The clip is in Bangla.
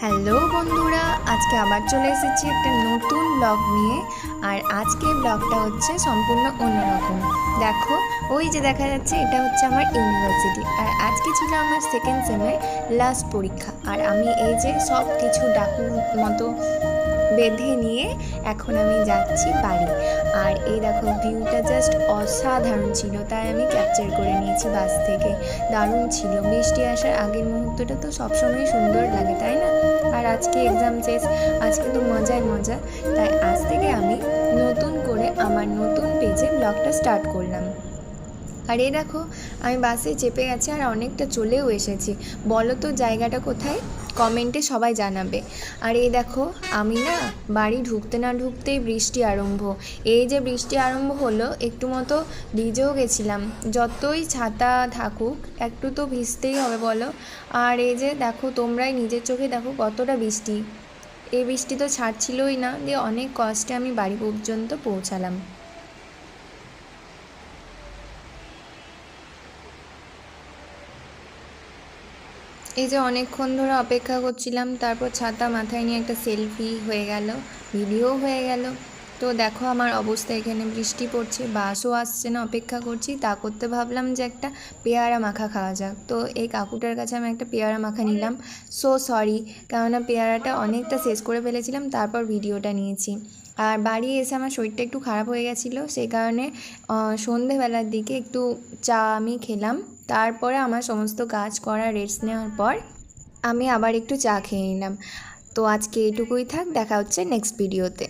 হ্যালো বন্ধুরা, আজকে আবার চলে এসেছি একটা নতুন ব্লগ নিয়ে। আর আজকে ব্লগটা হচ্ছে সম্পূর্ণ অন্যরকম। দেখো, ওই যে দেখা যাচ্ছে এটা হচ্ছে আমার ইউনিভার্সিটি। আর আজকে ছিল আমার সেকেন্ড সেমের লাস্ট পরীক্ষা। আর আমি এই যে সব কিছু ডাকুর মতো বেঁধে নিয়ে এখন আমি যাচ্ছি বাড়ি। আর এই দেখো, ভিউটা জাস্ট অসাধারণ ছিল, তাই আমি ক্যাপচার করে নিয়েছি বাস থেকে। দারুণ ছিল। বৃষ্টি আসার আগের মুহূর্তটা তো সবসময় সুন্দর লাগে, তাই না? আর আজকে এক্সাম শেষ, আজকে তো মজাই মজা। তাই আজ থেকে আমি নতুন করে আমার নতুন পেজে ব্লগটা স্টার্ট করলাম। আর এই দেখো, আমি বাসে চেপে গেছি আর অনেকটা চলেও এসেছি। বলো তো জায়গাটা কোথায়? কমেন্টে সবাই জানাবে। আর এই দেখো, আমি না বাড়ি ঢুকতে না ঢুকতেই বৃষ্টি আরম্ভ। এই যে বৃষ্টি আরম্ভ হলো, একটু মতো ভিজেও গেছিলাম। যতই ছাতা থাকুক, একটু তো ভিজতেই হবে বলো। আর এই যে দেখো, তোমরাই নিজের চোখে দেখো কতটা বৃষ্টি। এই বৃষ্টি তো ছাড়ছিলই না, দিয়ে অনেক কষ্টে আমি বাড়ি পর্যন্ত পৌঁছালাম। এই যে অনেকক্ষণ ধরে অপেক্ষা করছিলাম, তারপর ছাতা মাথায় নিয়ে একটা সেলফি হয়ে গেল, ভিডিও হয়ে গেল। তো দেখো আমার অবস্থা, এখানে বৃষ্টি পড়ছে, বাসও আসছে না, অপেক্ষা করছি। তা করতে ভাবলাম যে একটা পেয়ারা মাখা খাওয়া যাক। তো এই কাকুটার কাছে আমি একটা পেয়ারা মাখা নিলাম। সো সরি, কেননা পেয়ারাটা অনেকটা শেষ করে ফেলেছিলাম, তারপর ভিডিওটা নিয়েছি। আর বাড়ি এসে আমার শরীরটা একটু খারাপ হয়ে গেছিলো, সেই কারণে সন্ধেবেলার দিকে একটু চা আমি খেলাম। তারপরে আমার সমস্ত কাজ করা রেস্ট নেওয়ার পর আমি আবার একটু চা খেয়ে নিলাম। তো আজকে এইটুকুই থাক, দেখা হচ্ছে নেক্সট ভিডিওতে।